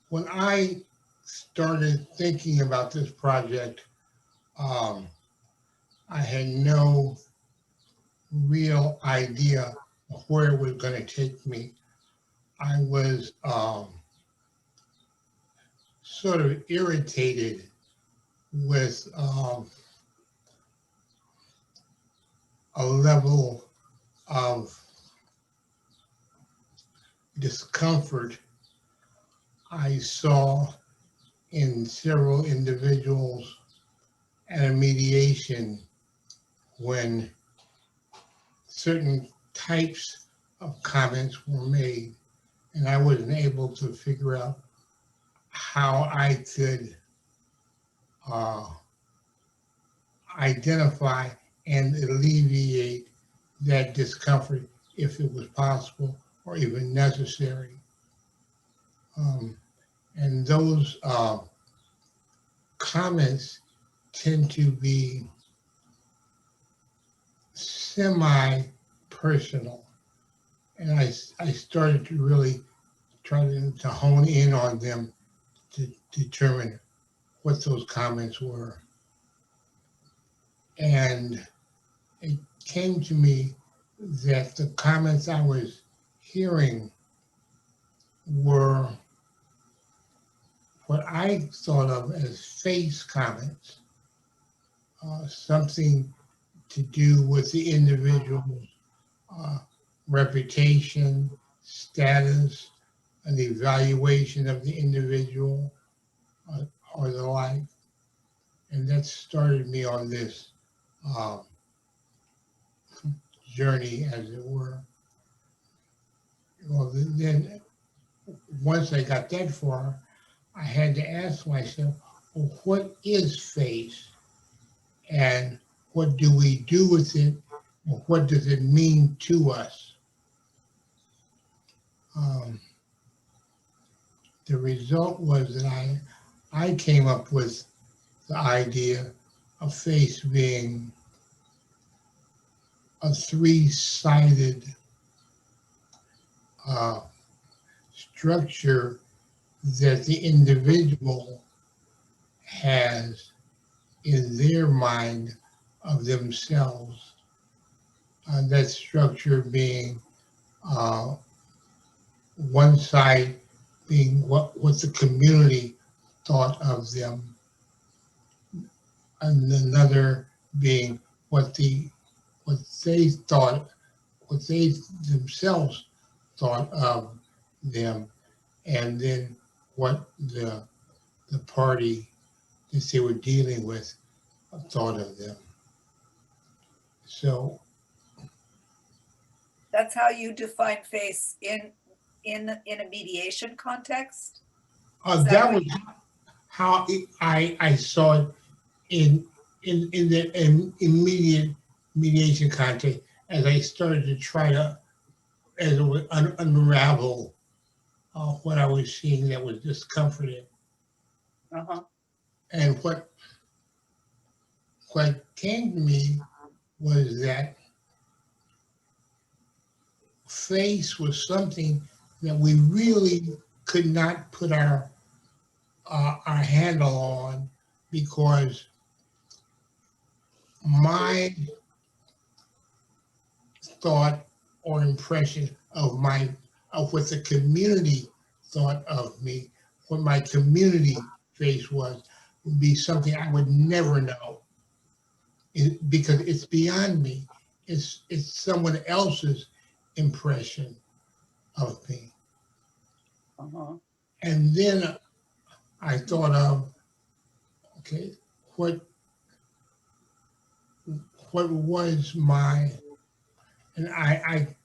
When I started thinking about this project, um, I had no real idea of where it was going to take me. I was sort of irritated with a level of discomfort I saw in several individuals at a mediation when certain types of comments were made, and I wasn't able to figure out how I could uh, identify and alleviate that discomfort if it was possible or even necessary. Um, and those comments tend to be semi-personal. And I started to really try to hone in on them to determine what those comments were. And it came to me that the comments I was hearing were what I thought of as FACE comments, something to do with the individual's uh, reputation, status, an evaluation of the individual, uh, or the like. And that started me on this um, journey, as it were. Well, then once I got that far, I had to ask myself, well, what is FACE? And what do we do with it? And what does it mean to us? Um, the result was that I came up with the idea of FACE being a three-sided uh, structure that the individual has in their mind of themselves. That structure being uh, one side being what the community thought of them, and another being what they thought, what they themselves thought of them, and then what the party that they were dealing with thought of them. So that's how you define FACE in a mediation context? that was how I saw it in the immediate mediation context as I started to try to unravel what I was seeing that was discomforting. Uh-huh. And what came to me was that FACE was something that we really could not put our handle on, because my thought or impression of what the community thought of me, what my community FACE was, would be something I would never know, because it's beyond me. It's someone else's impression of me. Uh-huh. And then I thought of, okay, what was my, and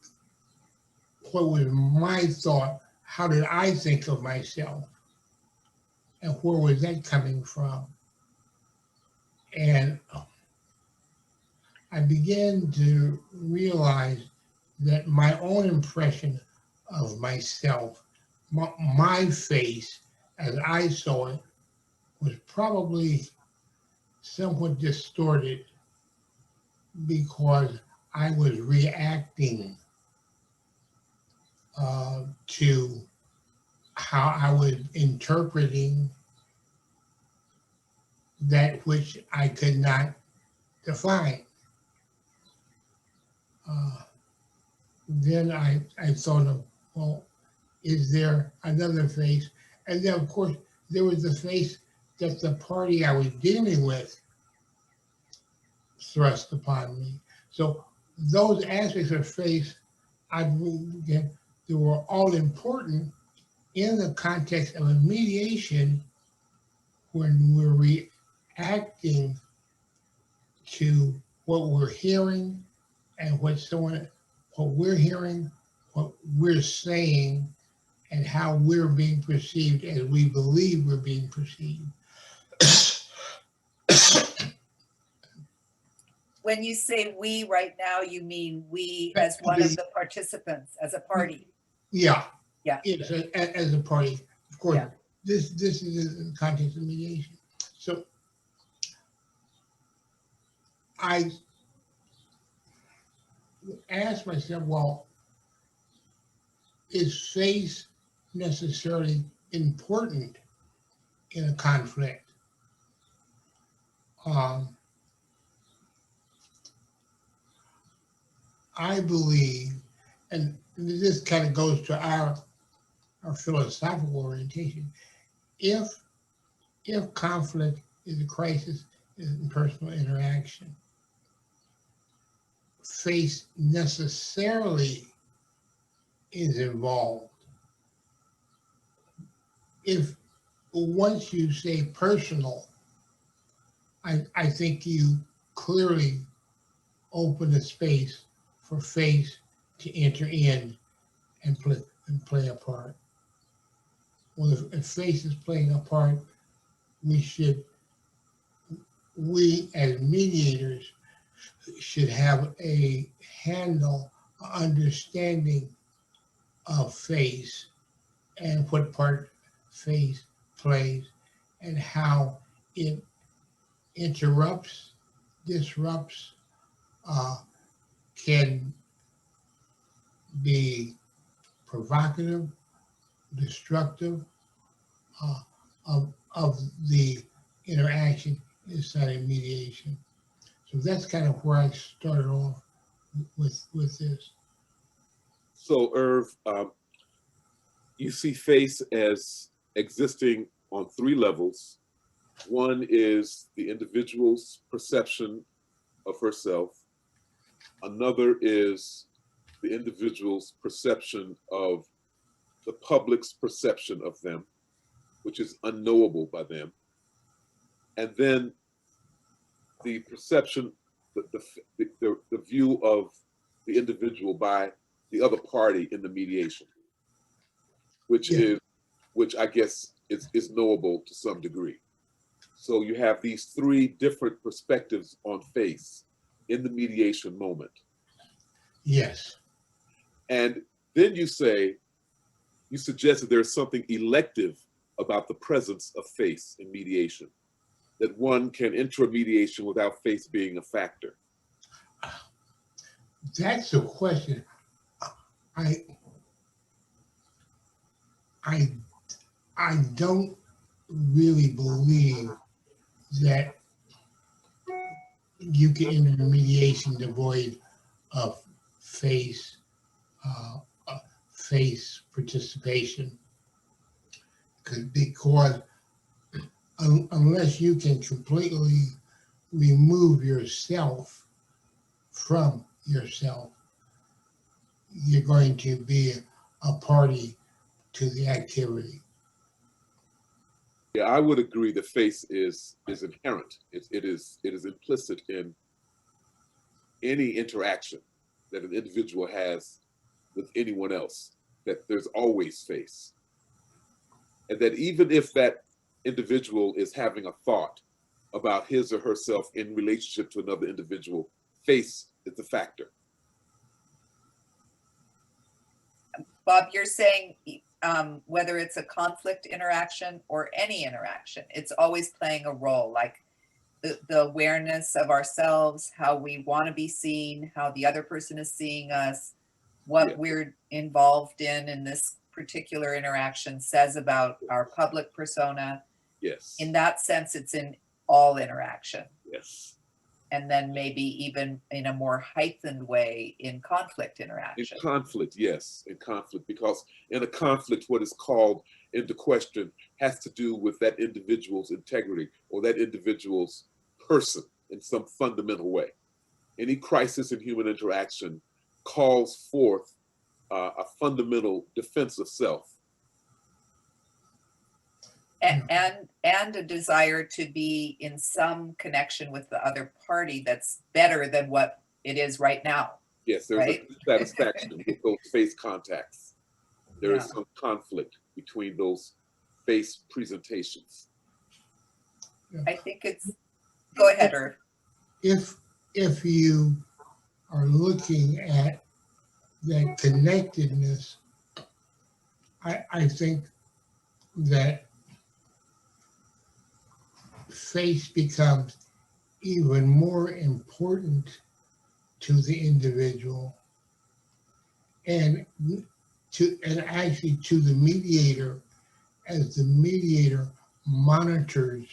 what was my thought? How did I think of myself? And where was that coming from? And I began to realize that my own impression of myself, my FACE as I saw it, was probably somewhat distorted, because I was reacting to how I was interpreting that which I could not define. Uh, then I thought of, well, is there another face? And then, of course, there was the face that the party I was dealing with thrust upon me. So those aspects of face, I believe that they were all important in the context of a mediation when we're reacting to what we're hearing and what we're hearing, what we're saying, and how we're being perceived as we believe we're being perceived. When you say we right now, you mean we as one of the participants, as a party? Yeah. Yeah. Yes, as a party. Of course, Yeah. this is in the context of mediation. So I asked myself, well, is face necessarily important in a conflict? I believe, and this kind of goes to our philosophical orientation. If conflict is a crisis in personal interaction, face necessarily is involved. If once you say personal, I think you clearly open a space for face to enter in and play a part. Well, if face is playing a part, we as mediators should have a handle, understanding of face and what part face plays and how it interrupts, disrupts, can be provocative, destructive of the interaction inside of mediation. So that's kind of where I started off with this. So, Irv, you see face as existing on three levels. One is the individual's perception of herself. Another is the individual's perception of the public's perception of them, which is unknowable by them. And then the perception, the view of the individual by the other party in the mediation, which I guess is knowable to some degree. So you have these three different perspectives on face in the mediation moment. Yes. And then you suggest that there's something elective about the presence of face in mediation, that one can enter a mediation without face being a factor. That's a question. I don't really believe that you can enter a mediation devoid of face face participation, because unless you can completely remove yourself from yourself, you're going to be a party to the activity. Yeah, I would agree that face is inherent. It is implicit in any interaction that an individual has with anyone else, that there's always face. And that even if that individual is having a thought about his or herself in relationship to another individual, face is a factor. Bob, you're saying whether it's a conflict interaction or any interaction, it's always playing a role, like the awareness of ourselves, how we want to be seen, how the other person is seeing us, what we're involved in this particular interaction says about our public persona. Yes. In that sense, it's in all interaction. Yes. And then maybe even in a more heightened way in conflict In interaction. conflict, yes, in conflict, because in a conflict, what is called into question has to do with that individual's integrity or that individual's person in some fundamental way. Any crisis in human interaction calls forth a fundamental defense of self. And a desire to be in some connection with the other party that's better than what it is right now. Yes, there's right? a satisfaction with those face contacts. There is Yeah. some conflict between those face presentations. I think it's, go ahead, Irv. If you are looking at that connectedness, I think that face becomes even more important to the individual and actually to the mediator, as the mediator monitors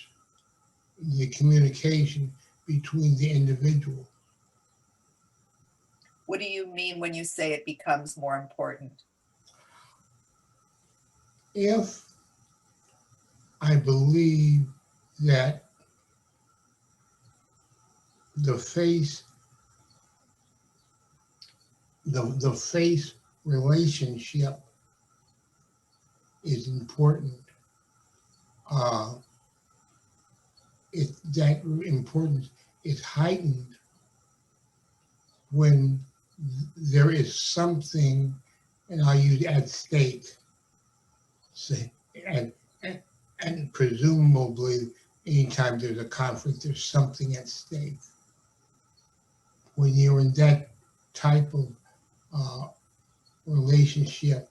the communication between the individual. What do you mean when you say it becomes more important? If I believe that the face relationship is important, that importance is heightened when there is something, and I use at stake, say, and presumably anytime there's a conflict, there's something at stake. When you're in that type of relationship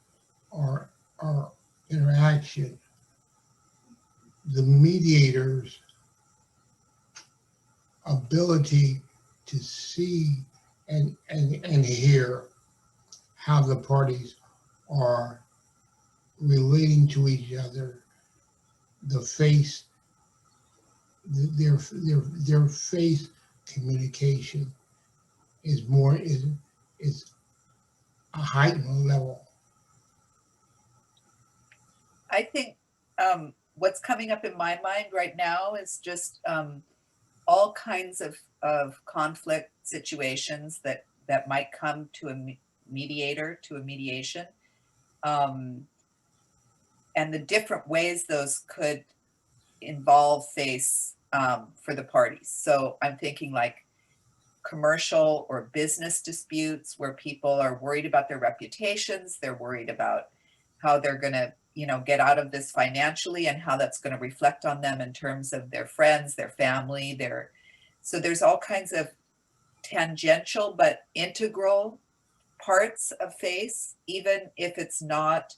or interaction, the mediator's ability to see and hear how the parties are relating to each other, the face, their face communication is a heightened level. I think what's coming up in my mind right now is just all kinds of conflict situations that might come to a mediator, to a mediation, and the different ways those could involve face for the parties. So I'm thinking like commercial or business disputes where people are worried about their reputations, they're worried about how they're going to, get out of this financially and how that's going to reflect on them in terms of their friends, their family, so there's all kinds of tangential but integral parts of face, even if it's not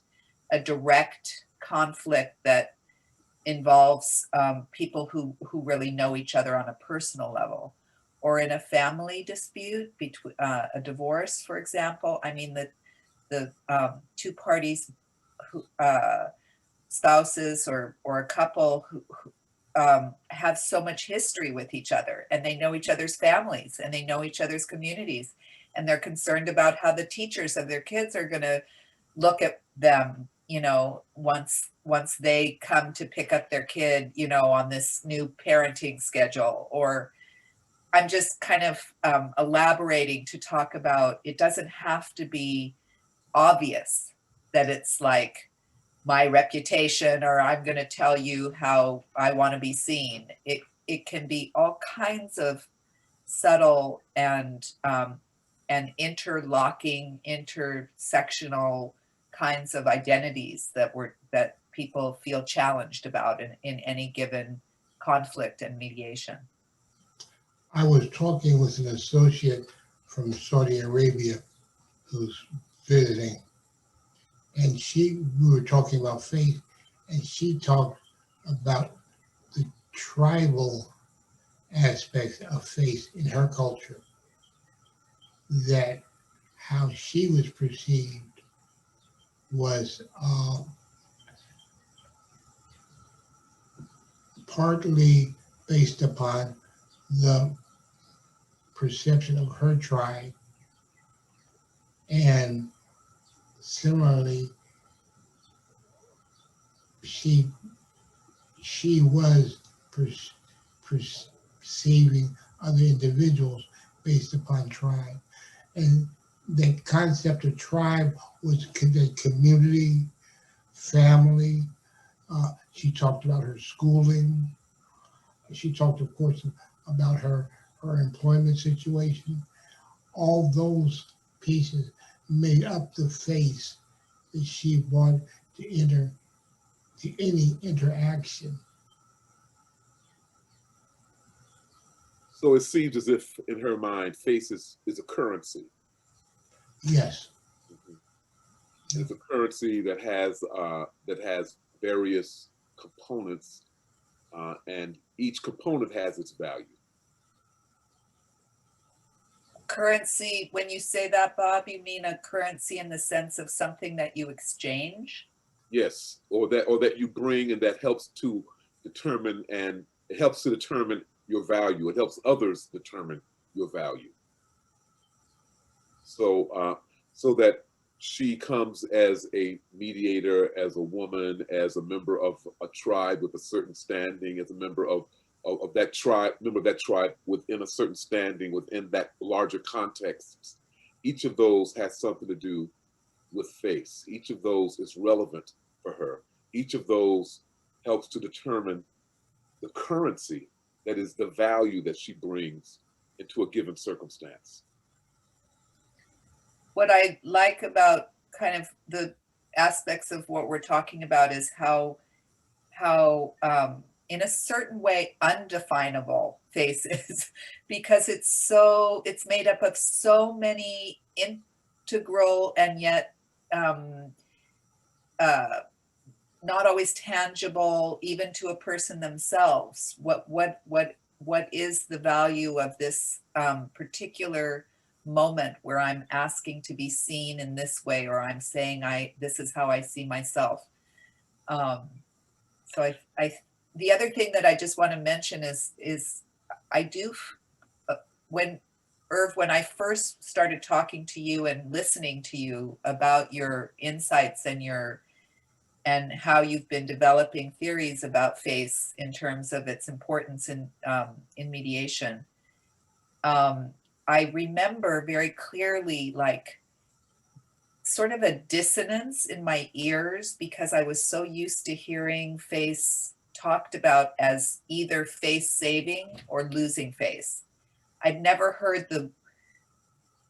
a direct conflict that involves people who really know each other on a personal level. Or in a family dispute, between a divorce, for example. I mean, the two parties, who, spouses or a couple who have so much history with each other, and they know each other's families, and they know each other's communities, and they're concerned about how the teachers of their kids are going to look at them, once they come to pick up their kid, on this new parenting schedule. Or I'm just kind of elaborating to talk about, it doesn't have to be obvious that it's like my reputation, or I'm going to tell you how I want to be seen. It can be all kinds of subtle and interlocking, intersectional kinds of identities that people feel challenged about in any given conflict and mediation. I was talking with an associate from Saudi Arabia who's visiting, and we were talking about faith, and she talked about the tribal aspects of faith in her culture, that how she was perceived was partly based upon the perception of her tribe, and similarly, she was perceiving other individuals based upon tribe, and the concept of tribe was the community, family. She talked about her schooling. She talked, of course, about her employment situation. All those pieces made up the face that she brought to any interaction. So it seems as if, in her mind, face is a currency. Yes. It's a currency that has various components, and each component has its value. Currency, when you say that, Bob, you mean a currency in the sense of something that you exchange? Yes, or that you bring, and that helps to determine, and it helps to determine your value. It helps others determine your value. So that she comes as a mediator, as a woman, as a member of a tribe with a certain standing, as a member of that tribe, within a certain standing, within that larger context. Each of those has something to do with face. Each of those is relevant for her. Each of those helps to determine the currency that is the value that she brings into a given circumstance. What I like about kind of the aspects of what we're talking about is how in a certain way undefinable face is, because it's made up of so many integral and yet not always tangible even to a person themselves. What is the value of this particular moment where I'm asking to be seen in this way, or I'm saying this is how I see myself. So the other thing that I just want to mention is I do, when I first started talking to you and listening to you about your insights and how you've been developing theories about FACE in terms of its importance in mediation, I remember very clearly, like, sort of a dissonance in my ears, because I was so used to hearing FACE talked about as either face saving or losing face. I'd never heard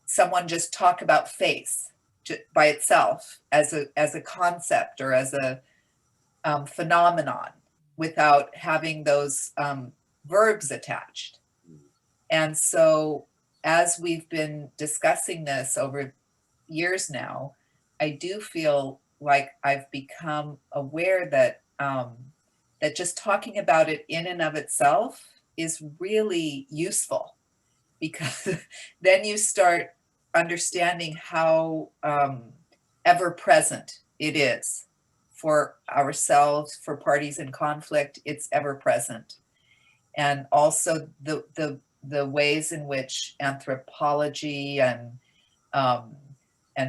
someone just talk about FACE by itself as a concept or as a phenomenon without having those verbs attached. And so as we've been discussing this over years now, I do feel like I've become aware that that just talking about it in and of itself is really useful, because then you start understanding how ever present it is for ourselves, for parties in conflict. It's ever present. And also the ways in which anthropology and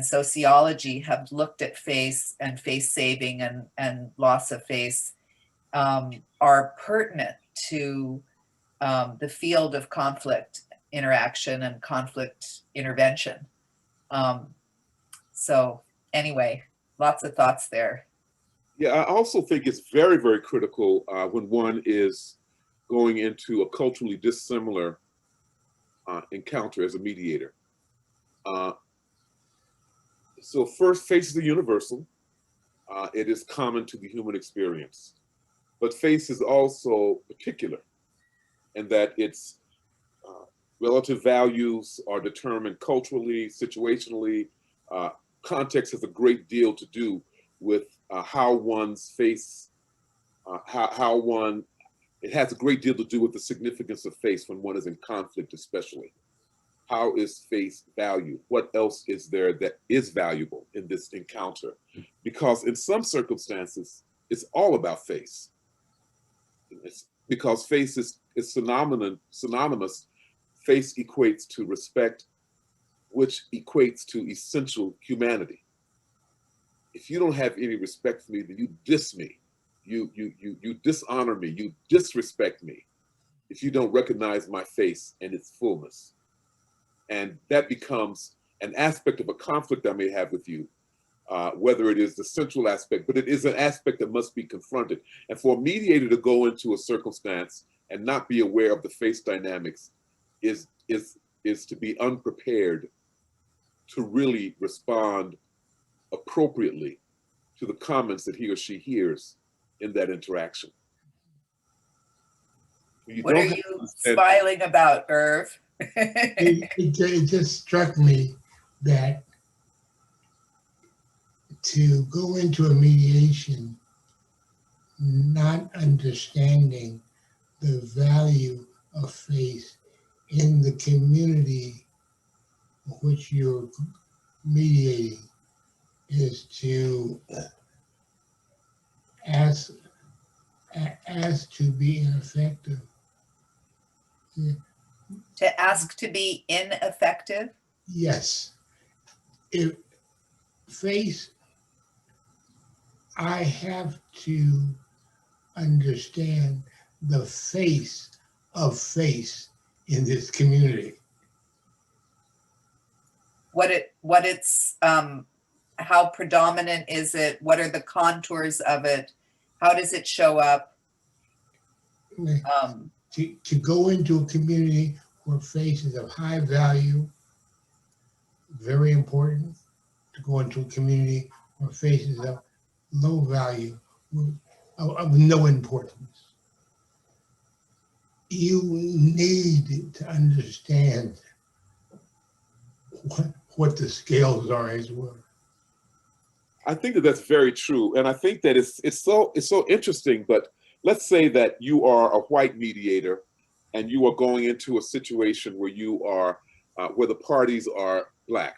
sociology have looked at face and face saving and loss of face are pertinent to the field of conflict interaction and conflict intervention. So anyway, lots of thoughts there. Yeah, I also think it's very, very critical when one is going into a culturally dissimilar encounter as a mediator. So first, face is universal. It is common to the human experience. But face is also particular in that its relative values are determined culturally, situationally. Context has a great deal to do with how one's face, it has a great deal to do with the significance of face when one is in conflict, especially. How is face valued? What else is there that is valuable in this encounter? because in some circumstances, it's all about FACE. It's because FACE is synonymous. FACE equates to respect, which equates to essential humanity. If you don't have any respect for me, then you diss me. You dishonor me. You disrespect me if you don't recognize my face and its fullness. And that becomes an aspect of a conflict I may have with you, whether it is the central aspect, but it is an aspect that must be confronted. And for a mediator to go into a circumstance and not be aware of the face dynamics is to be unprepared to really respond appropriately to the comments that he or she hears in that interaction. What are you smiling about, Irv? It just struck me that to go into a mediation not understanding the value of faith in the community which you're mediating is to ask to be ineffective. To ask to be ineffective? Yes. If faith, I have to understand the face of faith in this community. How predominant is it? What are the contours of it? How does it show up? To go into a community where faith is of high value, very important. To go into a community where faith is of low value, of no importance. You need to understand what the scales are as well. I think that that's very true, and I think that it's so interesting. But let's say that you are a white mediator, and you are going into a situation where you are where the parties are Black,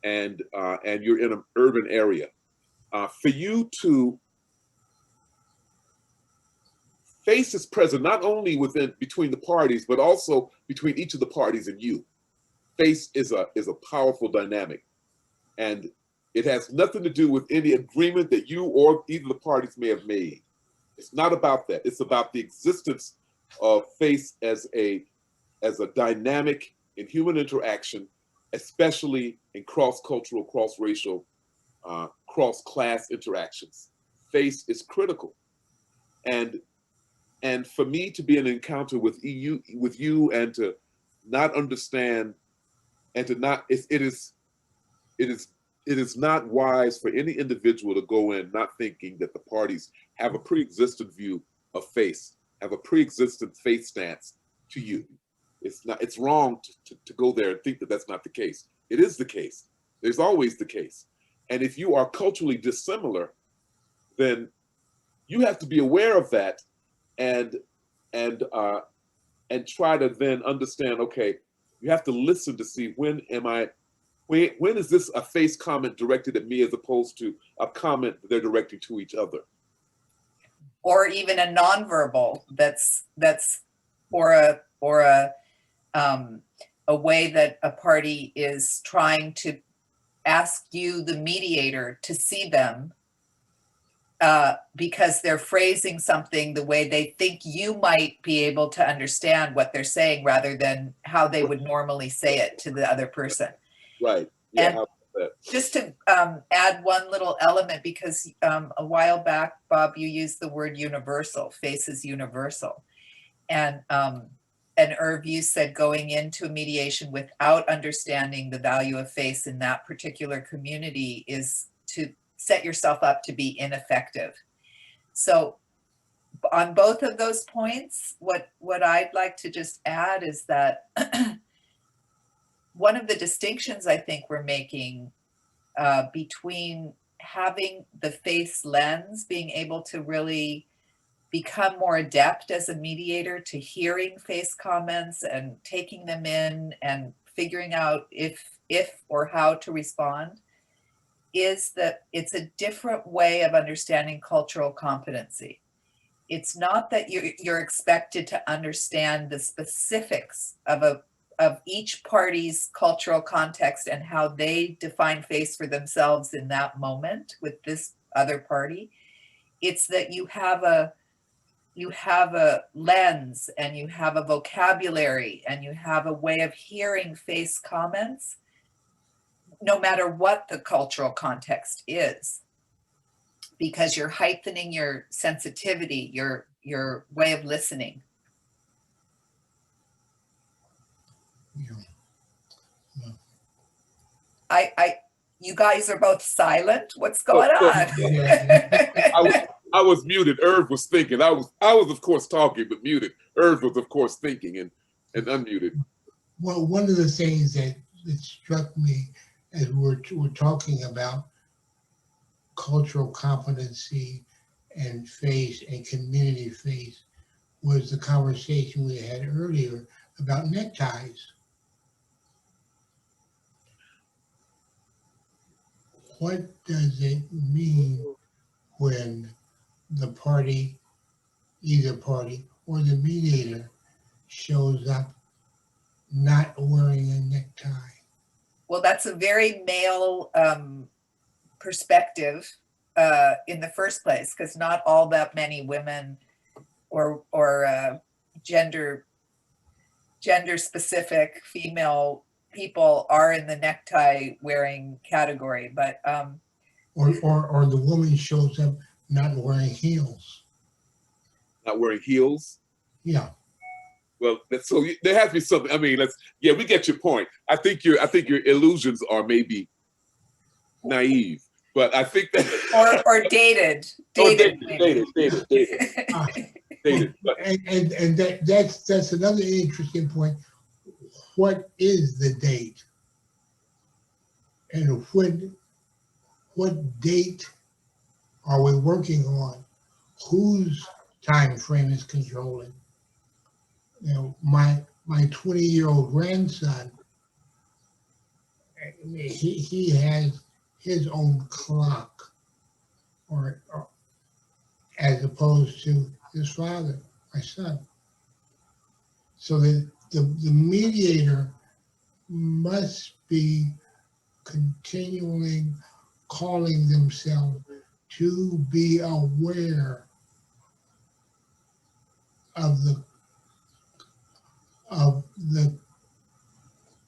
and you're in an urban area. For you to face is present not only between the parties, but also between each of the parties and you. Face is a powerful dynamic, and it has nothing to do with any agreement that you or either the parties may have made. It's not about that. It's about the existence of face as a dynamic in human interaction, especially in cross-cultural, cross-racial, cross-class interactions. Face is critical, and for me to be in an encounter with you and to not understand and to not it is not wise for any individual to go in not thinking that the parties have a pre-existent view of face, have a pre-existent faith stance to you. It's wrong to go there and think that that's not the case. It is the case. There's always the case. And if you are culturally dissimilar, then you have to be aware of that and try to then understand, okay, you have to listen to see when is this a face comment directed at me as opposed to a comment that they're directing to each other? Or even a nonverbal that's or a way that a party is trying to ask you, the mediator, to see them because they're phrasing something the way they think you might be able to understand what they're saying rather than how they would normally say it to the other person. Right. Yeah. And just to add one little element, because a while back, Bob, you used the word universal, face is universal. And Irv, you said going into a mediation without understanding the value of face in that particular community is to set yourself up to be ineffective. So on both of those points, what I'd like to just add is that one of the distinctions I think we're making between having the face lens, being able to really become more adept as a mediator to hearing face comments and taking them in and figuring out if or how to respond, is that it's a different way of understanding cultural competency. It's not that you're expected to understand the specifics of each party's cultural context and how they define FACE for themselves in that moment with this other party. It's that you have a lens, and you have a vocabulary, and you have a way of hearing FACE comments, no matter what the cultural context is, because you're heightening your sensitivity, your way of listening. Yeah. You guys are both silent. What's going on? I was muted. Irv was thinking. I was of course talking, but muted. Irv was of course thinking and unmuted. Well, one of the things that struck me as we're talking about cultural competency and FACE and community FACE was the conversation we had earlier about neckties. What does it mean when the party, either party or the mediator, shows up not wearing a necktie? Well, that's a very male perspective in the first place, because not all that many women or gender specific female people are in the necktie wearing category, but or the woman shows up not wearing heels. Not wearing heels? Yeah. Well, so there has to be something. I mean, we get your point. I think your illusions are maybe naive, but I think that or dated. Dated. And that's another interesting point. What is the date? And what date are we working on? Whose time frame is controlling? You know, my 20-year-old grandson, he has his own clock, or as opposed to his father, my son. So the mediator must be continually calling themselves to be aware of the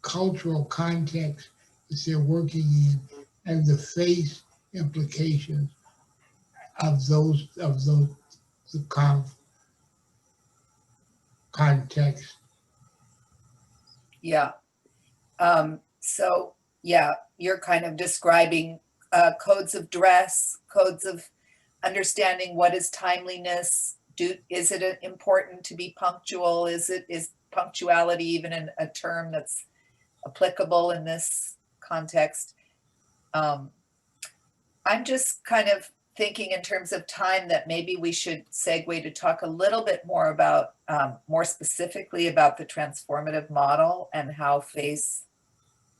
cultural context that they're working in and the FACE implications of the context. Yeah. So yeah, you're kind of describing codes of dress, codes of understanding what is timeliness. Is it important to be punctual? Is punctuality even a term that's applicable in this context? I'm just kind of thinking in terms of time that maybe we should segue to talk a little bit more about, more specifically about the transformative model and how FACE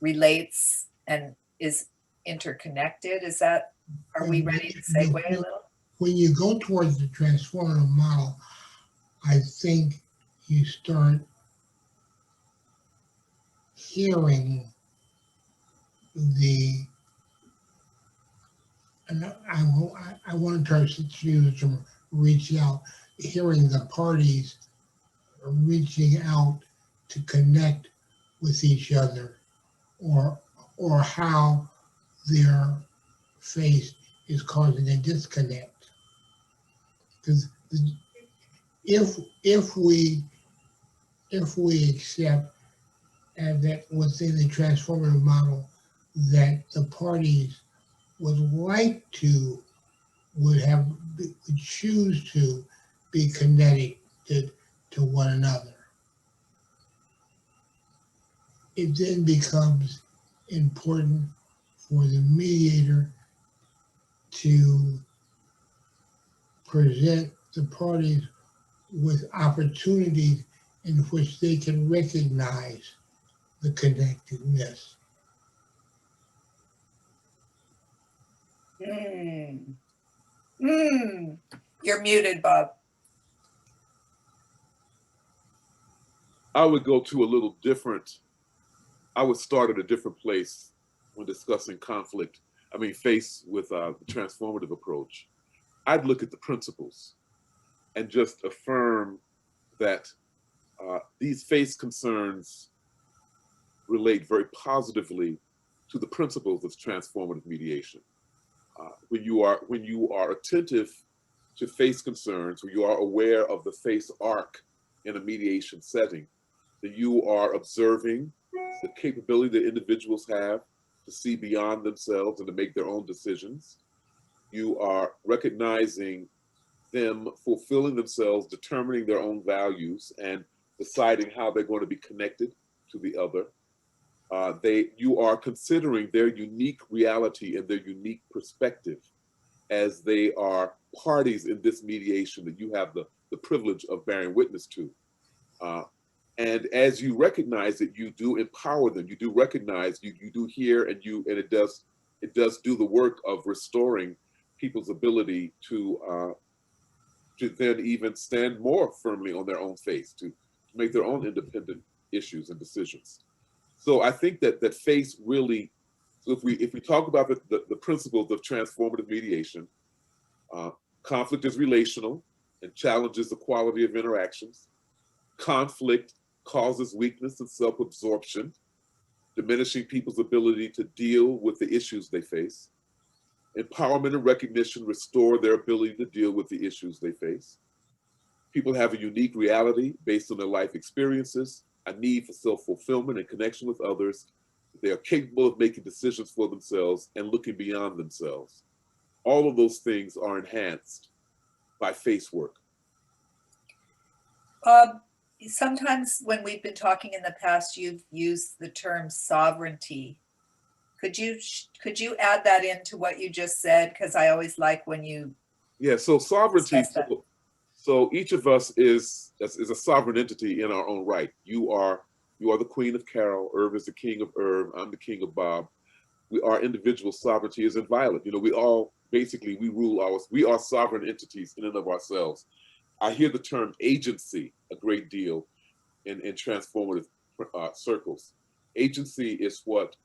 relates and is interconnected. Are we ready to segue a little? When you go towards the transformative model, I think you start hearing and I want to use to reach out, hearing the parties reaching out to connect with each other, or how their FACE is causing a disconnect. Because if we accept that within the transformative model that the parties would choose to be connected to one another, it then becomes important for the mediator to present the parties with opportunities in which they can recognize the connectedness. Mm. Mm. You're muted, Bob. I would go to a little different, I would start at a different place when discussing conflict. I mean, FACE with the transformative approach. I'd look at the principles and just affirm that these FACE concerns relate very positively to the principles of transformative mediation. When you are attentive to FACE concerns, when you are aware of the FACE arc in a mediation setting, that you are observing the capability that individuals have to see beyond themselves and to make their own decisions. You are recognizing them fulfilling themselves, determining their own values, and deciding how they're going to be connected to the other. You are considering their unique reality and their unique perspective as they are parties in this mediation that you have the privilege of bearing witness to. And as you recognize it, you do empower them. You do recognize, you do hear, and it does do the work of restoring people's ability to then even stand more firmly on their own faith, to make their own independent issues and decisions. So I think that FACE really, so if we talk about the principles of transformative mediation, conflict is relational and challenges the quality of interactions. Conflict causes weakness and self-absorption, diminishing people's ability to deal with the issues they face. Empowerment and recognition restore their ability to deal with the issues they face. People have a unique reality based on their life experiences, a need for self-fulfillment and connection with others. They are capable of making decisions for themselves and looking beyond themselves. All of those things are enhanced by FACE work. Sometimes when we've been talking in the past, you've used the term sovereignty. Could you add that into what you just said? Because I always like when you. Yeah, so sovereignty, so each of us is a sovereign entity in our own right. You are the queen of Carol, Irvin is the king of Irv, I'm the king of Bob. Our individual sovereignty is inviolate. You know, we all, basically, we are sovereign entities in and of ourselves. I hear the term agency a great deal in transformative circles. Agency is what,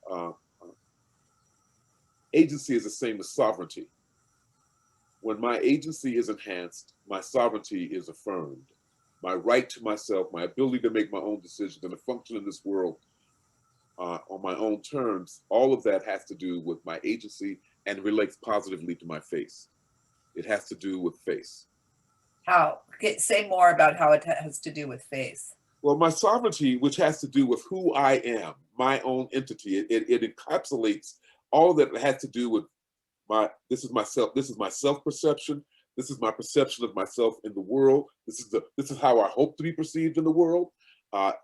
agency is the same as sovereignty. When my agency is enhanced, my sovereignty is affirmed. My right to myself, my ability to make my own decisions and to function in this world on my own terms, all of that has to do with my agency and relates positively to my FACE. It has to do with FACE. How? Say more about how it has to do with FACE. Well, my sovereignty, which has to do with who I am, my own entity, it encapsulates all that has to do with this is my self-perception. This is my perception of myself in the world. This is how I hope to be perceived in the world.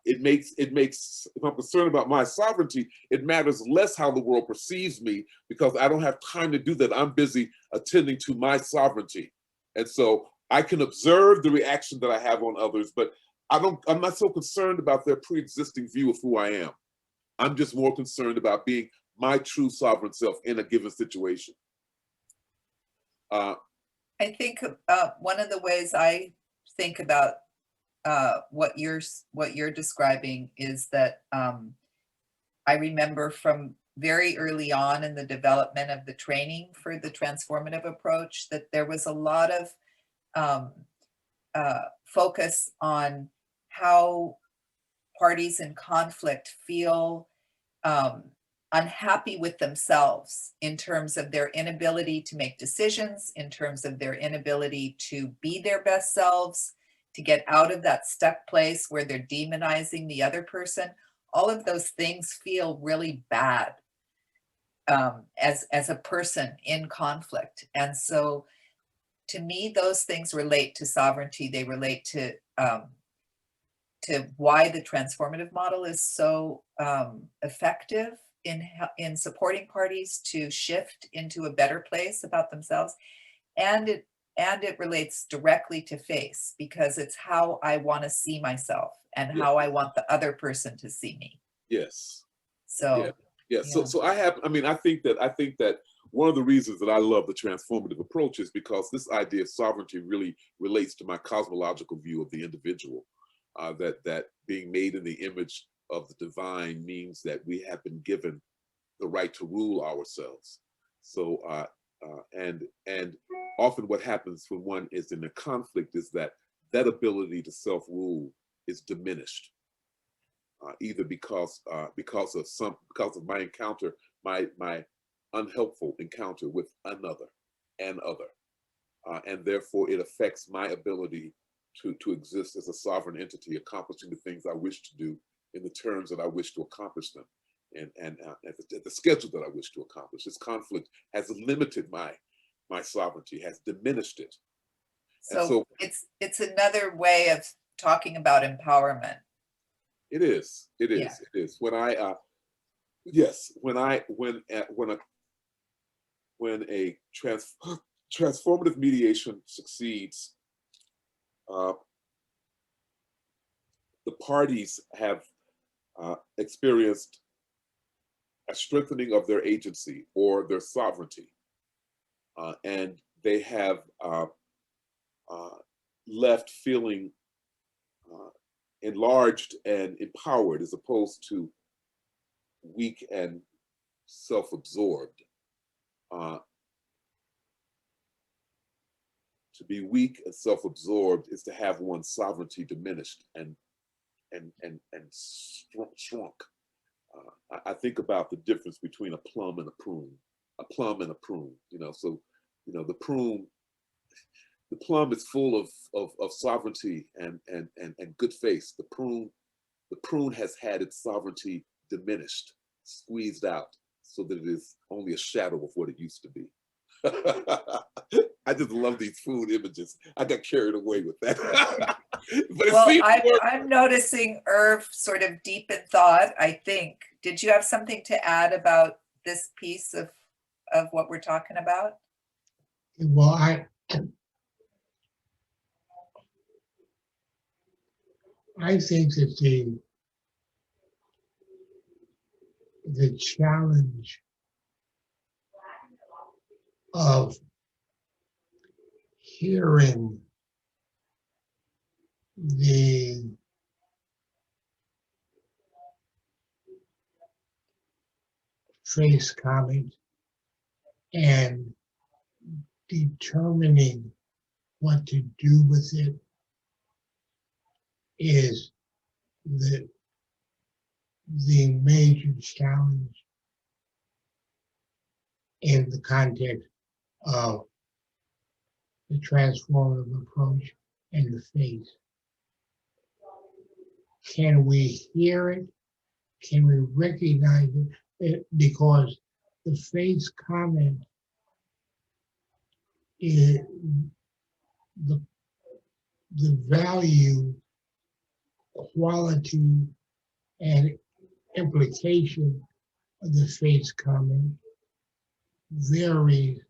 It makes, if I'm concerned about my sovereignty, it matters less how the world perceives me because I don't have time to do that. I'm busy attending to my sovereignty. And so I can observe the reaction that I have on others, but I'm not so concerned about their pre-existing view of who I am. I'm just more concerned about being my true sovereign self in a given situation. I think one of the ways I think about what you're describing is that I remember from very early on in the development of the training for the transformative approach that there was a lot of focus on how parties in conflict feel unhappy with themselves in terms of their inability to make decisions, in terms of their inability to be their best selves, to get out of that stuck place where they're demonizing the other person. All of those things feel really bad as a person in conflict. And so to me, those things relate to sovereignty. They relate to why the transformative model is so effective in supporting parties to shift into a better place about themselves. And it relates directly to FACE because it's how I want to see myself and how I want the other person to see me. Yes. So yeah. So I think that one of the reasons that I love the transformative approach is because this idea of sovereignty really relates to my cosmological view of the individual. That being made in the image of the divine means that we have been given the right to rule ourselves. So, and often what happens when one is in a conflict is that that ability to self-rule is diminished, either because of my encounter, my unhelpful encounter with another and other, and therefore it affects my ability to exist as a sovereign entity, accomplishing the things I wish to do in the terms that I wish to accomplish them, and at the schedule that I wish to accomplish. This conflict has limited my sovereignty, has diminished it. So it's another way of talking about empowerment. It is. Yeah. It is. When I yes, when a transformative mediation succeeds, the parties have experienced a strengthening of their agency or their sovereignty, and they have left feeling enlarged and empowered, as opposed to weak and self-absorbed. To be weak and self-absorbed is to have one's sovereignty diminished and shrunk. I think about the difference between a plum and a prune. A plum and a prune. So the plum is full of sovereignty and good faith. The prune has had its sovereignty diminished, squeezed out, so that it is only a shadow of what it used to be. I just love these food images. I got carried away with that. But well, I'm noticing Irv sort of deep in thought, I think. Did you have something to add about this piece of what we're talking about? Well, I think that the challenge of hearing the FACE comment and determining what to do with it is the major challenge in the context of the transformative approach and the FACE. Can we hear it? Can we recognize it? Because the FACE comment is the value, quality, and implication of the FACE comment varies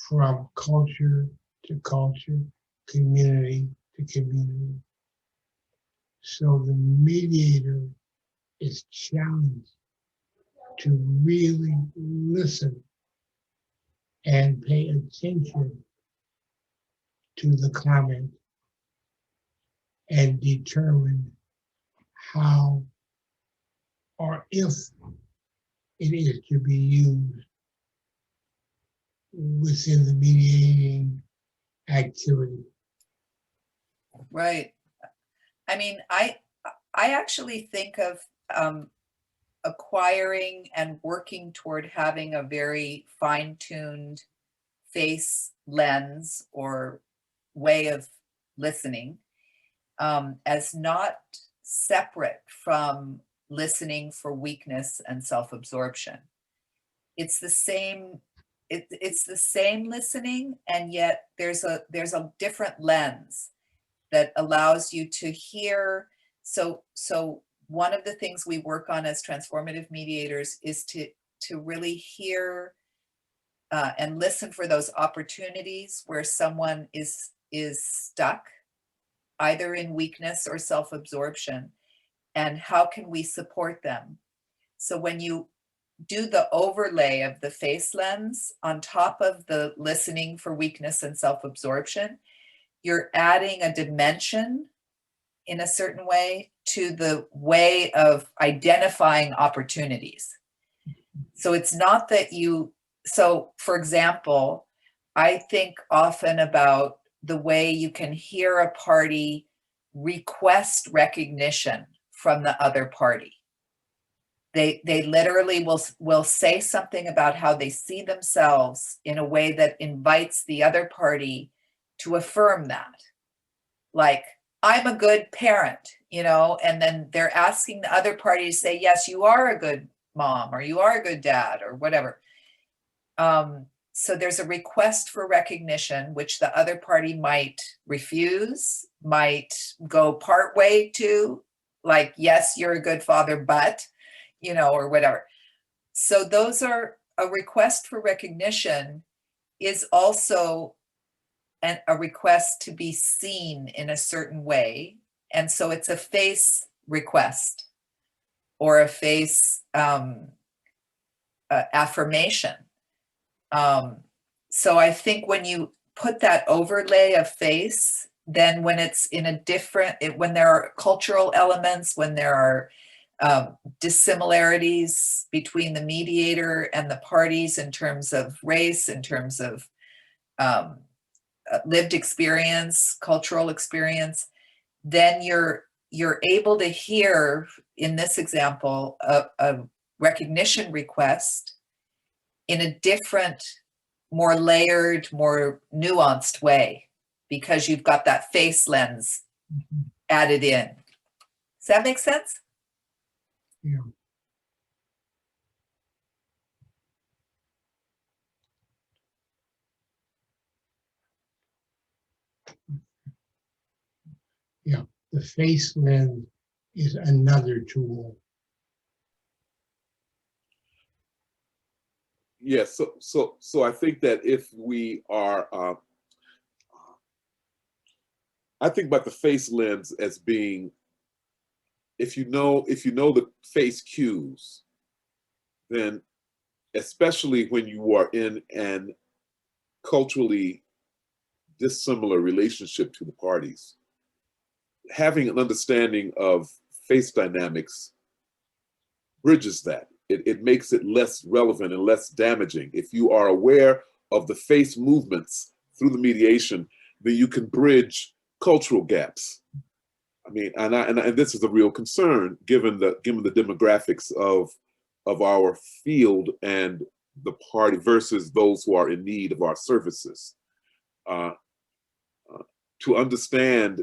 from culture to culture, community to community. So the mediator is challenged to really listen and pay attention to the comment and determine how or if it is to be used within the mediating activity. Right. I mean, I actually think of acquiring and working toward having a very fine-tuned FACE lens or way of listening as not separate from listening for weakness and self-absorption. It's the same. It's the same listening, and yet there's a different lens that allows you to hear. So one of the things we work on as transformative mediators is to really hear and listen for those opportunities where someone is stuck, either in weakness or self-absorption, and how can we support them. So when you do the overlay of the face lens on top of the listening for weakness and self-absorption, you're adding a dimension in a certain way to the way of identifying opportunities. So it's not that so for example, I think often about the way you can hear a party request recognition from the other party. They literally will say something about how they see themselves in a way that invites the other party to affirm that. Like, I'm a good parent, and then they're asking the other party to say, yes, you are a good mom, or you are a good dad, or whatever. So there's a request for recognition, which the other party might refuse, might go part way to, like, yes, you're a good father, but, or whatever. So those are, a request for recognition is also a request to be seen in a certain way. And so it's a face request or a face affirmation. So I think when you put that overlay of face, then when it's in a different, when there are cultural elements, when there are dissimilarities between the mediator and the parties in terms of race, in terms of lived experience, cultural experience, then you're able to hear, in this example, a recognition request in a different, more layered, more nuanced way, because you've got that face lens added in. Does that make sense? Yeah. Yeah, the face lens is another tool. Yes, so I think that if we are, I think about the face lens as being, if you know the face cues, then especially when you are in an culturally dissimilar relationship to the parties, having an understanding of face dynamics bridges that. It makes it less relevant and less damaging. If you are aware of the face movements through the mediation, then you can bridge cultural gaps. I mean, and this is a real concern given the demographics of our field and the party versus those who are in need of our services. To understand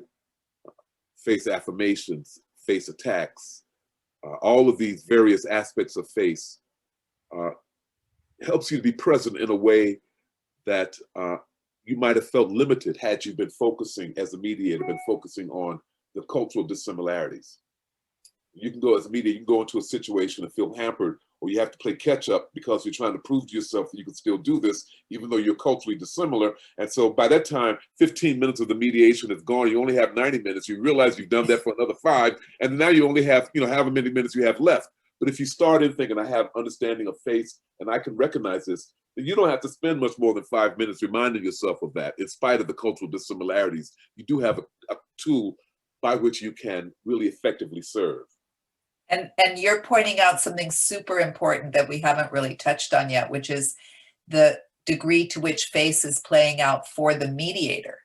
face affirmations, face attacks, all of these various aspects of face helps you to be present in a way that you might have felt limited had you been focusing, as a mediator, been focusing on the cultural dissimilarities. You can go as a mediator, you can go into a situation and feel hampered, or you have to play catch up because you're trying to prove to yourself that you can still do this, even though you're culturally dissimilar. And so by that time, 15 minutes of the mediation is gone. You only have 90 minutes. You realize you've done that for another 5, and now you only have, however many minutes you have left. But if you start in thinking, I have understanding of face and I can recognize this, then you don't have to spend much more than 5 minutes reminding yourself of that. In spite of the cultural dissimilarities, you do have a tool by which you can really effectively serve. And you're pointing out something super important that we haven't really touched on yet, which is the degree to which face is playing out for the mediator.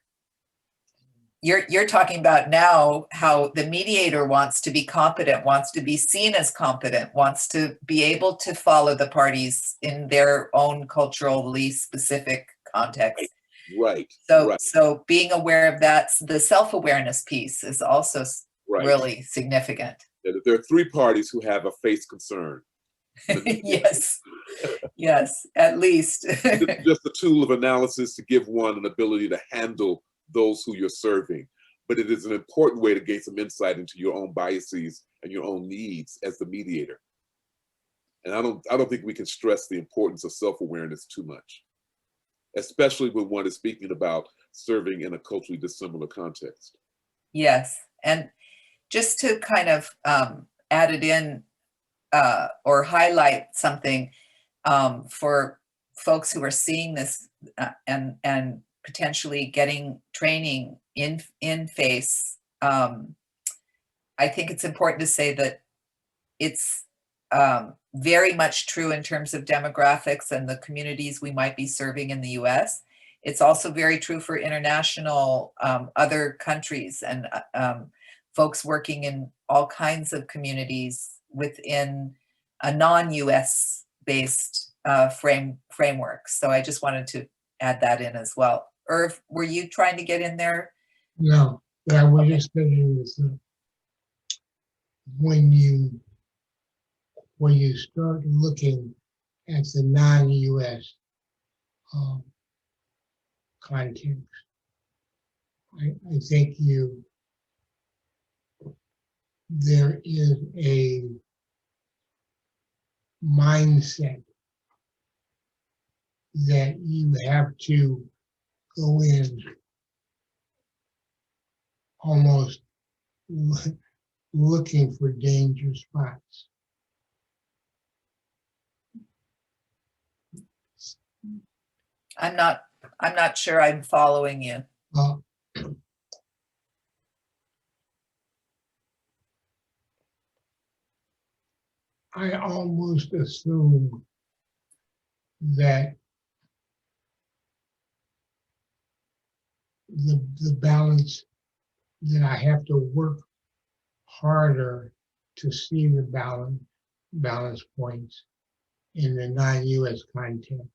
You're talking about now how the mediator wants to be competent, wants to be seen as competent, wants to be able to follow the parties in their own culturally specific context. Right. So being aware of that, the self-awareness piece is also really significant. There are 3 parties who have a face concern. Yes, yes, at least. It's just a tool of analysis to give one an ability to handle those who you're serving. But it is an important way to gain some insight into your own biases and your own needs as the mediator. And I don't think we can stress the importance of self-awareness too much, especially when one is speaking about serving in a culturally dissimilar context. Yes, and just to kind of add it in, or highlight something for folks who are seeing this and potentially getting training in FACE. I think it's important to say that it's very much true in terms of demographics and the communities we might be serving in the US. It's also very true for international other countries and folks working in all kinds of communities within a non-US based framework. So I just wanted to add that in as well. Irv, were you trying to get in there? No, but I was just saying is when you start looking at the non-US context, I think there is a mindset that you have to go in almost looking for danger spots. I'm not sure I'm following you. I almost assume that the balance, that I have to work harder to see the balance points in the non-US context.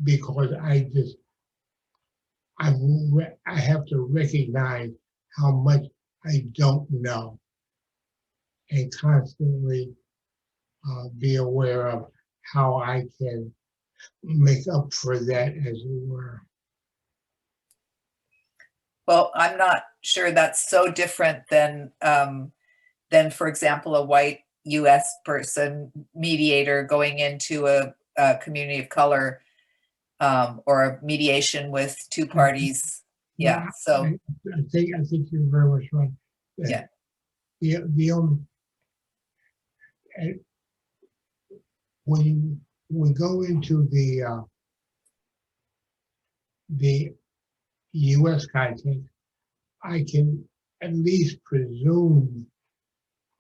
Because I have to recognize how much I don't know and constantly be aware of how I can make up for that, as it were. Well, I'm not sure that's so different than, for example, a white US person mediator going into a community of color or a mediation with two parties. Yeah, so. I think you're very much right. Yeah. The only, when we go into the U.S. context, I can at least presume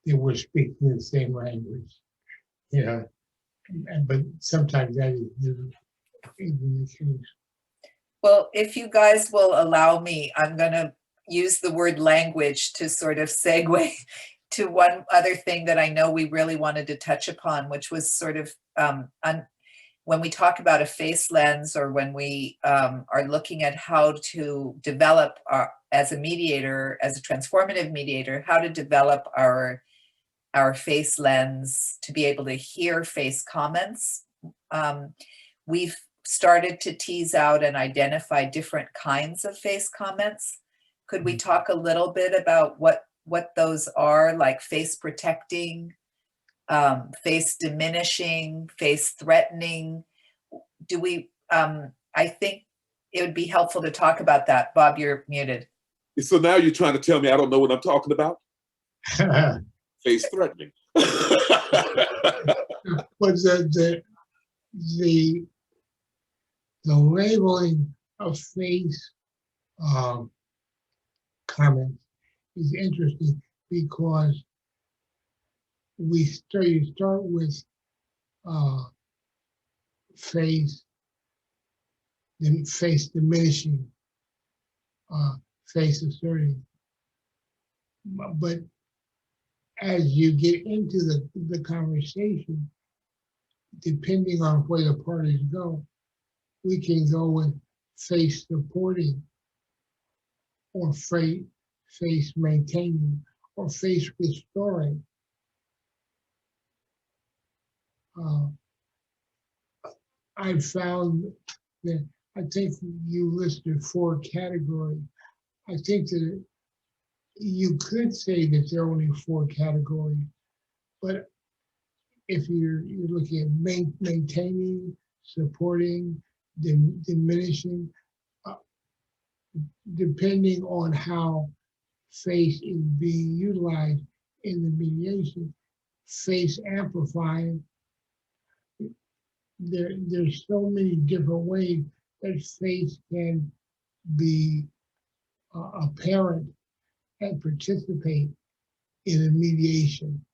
that we're speaking the same language, you know. But sometimes that isn't the case. Well, if you guys will allow me, I'm going to use the word language to sort of segue to one other thing that I know we really wanted to touch upon, which was sort of when we talk about a FACE lens, or when we are looking at how to develop as a mediator, as a transformative mediator, how to develop our FACE lens to be able to hear FACE comments. We've started to tease out and identify different kinds of FACE comments. Could we talk a little bit about what those are, like FACE protecting, FACE diminishing, FACE threatening? Do we, I think it would be helpful to talk about that. Bob, you're muted. So now you're trying to tell me I don't know what I'm talking about? FACE threatening. But the labeling of FACE comments is interesting, because you start with FACE diminishing, FACE asserting, but as you get into the conversation, depending on where the parties go, we can go with FACE supporting, or FACE maintaining, or FACE restoring. I found that, I think you listed 4 categories. I think that you could say that there are only 4 categories, but if you're looking at maintaining, supporting, diminishing, depending on how FACE is being utilized in the mediation, face amplifying. There's so many different ways that face can be apparent and participate in a mediation.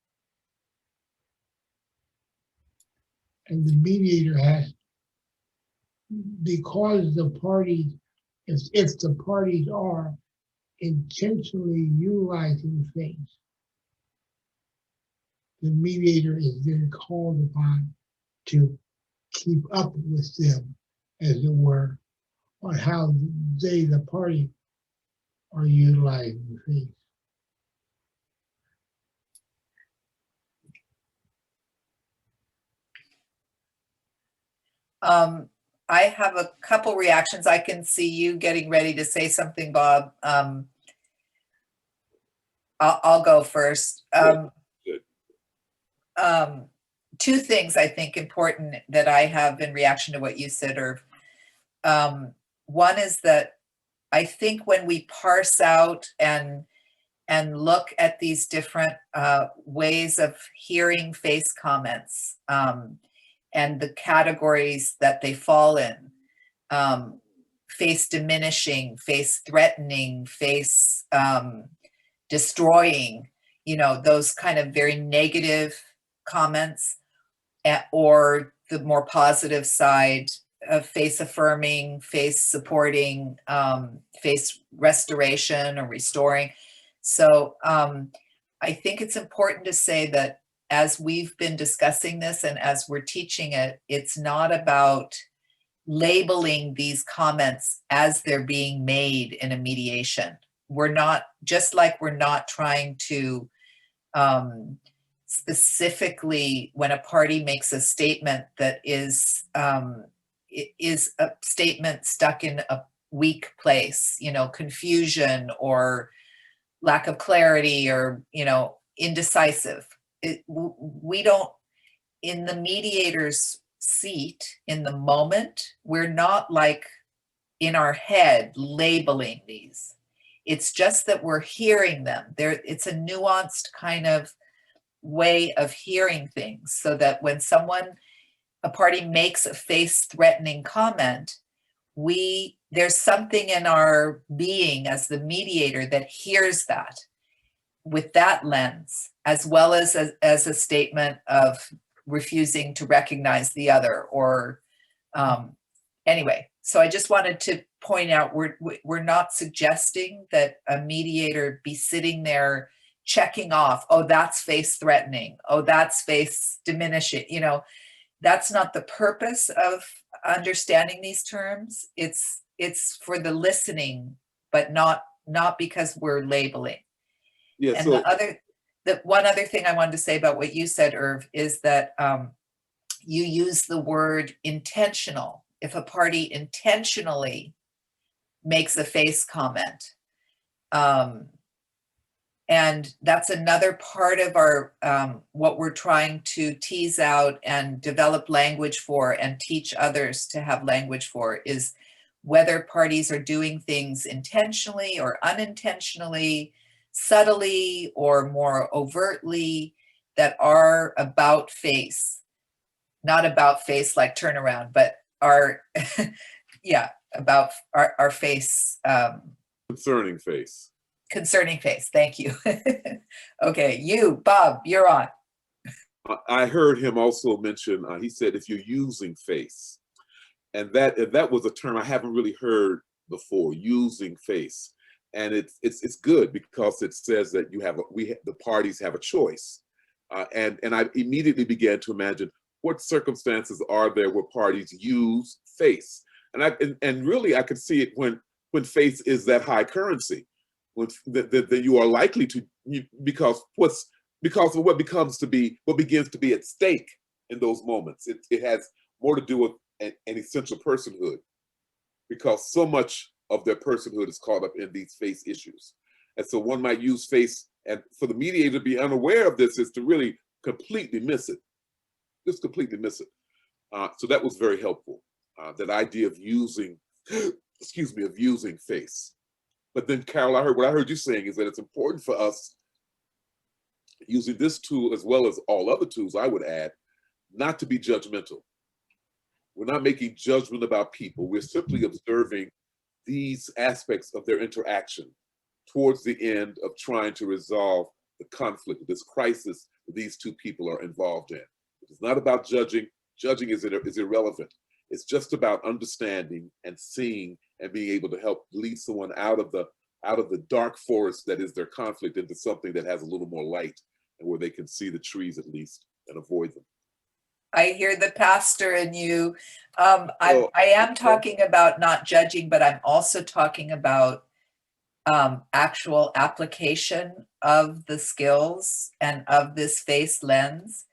And the mediator has, because the parties, if the parties are intentionally utilizing face, the mediator is then called upon to keep up with them, as it were, on how they, the party, are utilizing face. I have a couple reactions. I can see you getting ready to say something, Bob. I'll go first. Good. Two things I think important that I have in reaction to what you said, Irv. One is that I think when we parse out and look at these different ways of hearing face comments, and the categories that they fall in, face diminishing, face threatening, face destroying, those kind of very negative comments, or the more positive side of face affirming, face supporting, face restoration or restoring. So I think it's important to say that as we've been discussing this and as we're teaching it, it's not about labeling these comments as they're being made in a mediation. We're not, just like we're not trying to specifically, when a party makes a statement that is a statement stuck in a weak place, confusion or lack of clarity or, indecisive. We don't, in the mediator's seat, in the moment, we're not like in our head labeling these. It's just that we're hearing them. It's a nuanced kind of way of hearing things, so that when a party makes a face-threatening comment, there's something in our being as the mediator that hears that with that lens, as well as a statement of refusing to recognize the other, or anyway. So I just wanted to point out, we're not suggesting that a mediator be sitting there checking off, oh, that's face threatening, oh, that's face diminishing. That's not the purpose of understanding these terms. It's for the listening, but not because we're labeling. Yeah. And So the one other thing I wanted to say about what you said, Irv, is that you use the word intentional. If a party intentionally makes a face comment, and that's another part of our what we're trying to tease out and develop language for and teach others to have language for, is whether parties are doing things intentionally or unintentionally, subtly or more overtly, that are about face. Not about face like turnaround, but are, yeah, about our face. concerning face. Concerning face, thank you. Okay, Bob, you're on. I heard him also mention, he said, if you're using face, and that was a term I haven't really heard before, using face. And it's good because it says that the parties have a choice. And I immediately began to imagine, what circumstances are there where parties use face? And really I could see it when face is that high currency, when that you are likely to, because of what begins to be at stake in those moments. It has more to do with an essential personhood, because so much of their personhood is caught up in these face issues. And so one might use face, and for the mediator to be unaware of this is to really completely miss it. Just completely miss it. So that was very helpful. That idea of using, of using face. But then, Carol, what I heard you saying is that it's important for us using this tool as well as all other tools, I would add, not to be judgmental. We're not making judgment about people. We're simply observing these aspects of their interaction towards the end of trying to resolve the conflict, this crisis that these two people are involved in. It's not about judging. Judging is irrelevant. It's just about understanding and seeing and being able to help lead someone out of the dark forest that is their conflict into something that has a little more light and where they can see the trees at least and avoid them. I hear the pastor in you. I am talking about not judging, but I'm also talking about actual application of the skills and of this FACE lens,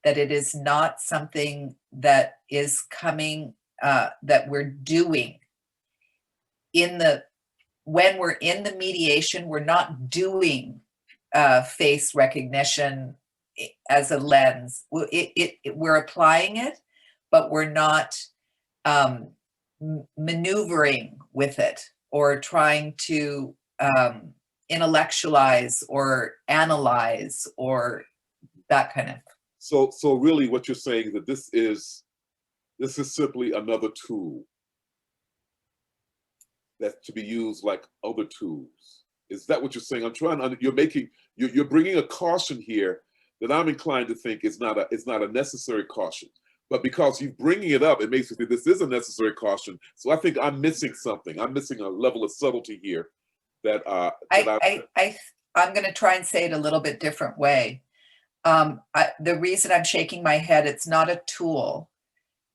that it is not something that is coming, that we're doing when we're in the mediation. We're not doing face recognition as a lens. We're applying it, but we're not maneuvering with it or trying to intellectualize or analyze or that kind of. So really what you're saying is that this is simply another tool that's to be used like other tools. Is that what you're saying? I'm trying to, you're bringing a caution here that I'm inclined to think is not a necessary caution. But because you're bringing it up, it makes me think this is a necessary caution. So I think I'm missing something. I'm missing a level of subtlety here that I'm going to try and say it a little bit different way. The reason I'm shaking my head, it's not a tool.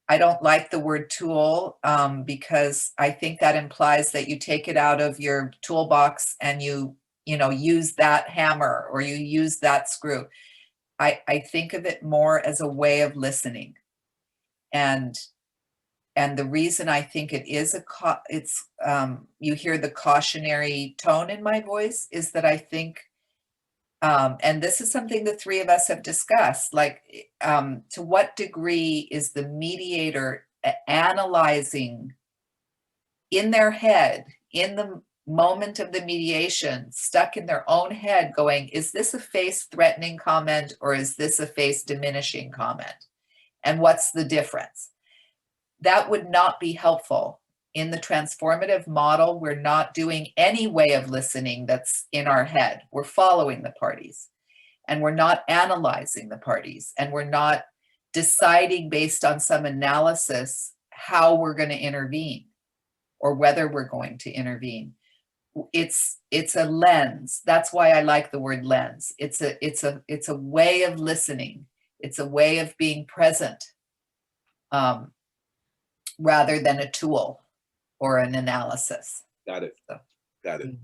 I don't like the word tool because I think that implies that you take it out of your toolbox and you use that hammer or you use that screw. I think of it more as a way of listening. And the reason I think it is you hear the cautionary tone in my voice is that I think, and this is something the three of us have discussed, like to what degree is the mediator analyzing in their head, in the moment of the mediation, stuck in their own head going, is this a face threatening comment or is this a face diminishing comment? And what's the difference? That would not be helpful. In the transformative model, we're not doing any way of listening that's in our head. We're following the parties and we're not analyzing the parties and we're not deciding based on some analysis how we're going to intervene or whether we're going to intervene. It's a lens. That's why I like the word lens. It's a way of listening. It's a way of being present rather than a tool or an analysis. Got it. So. Got it.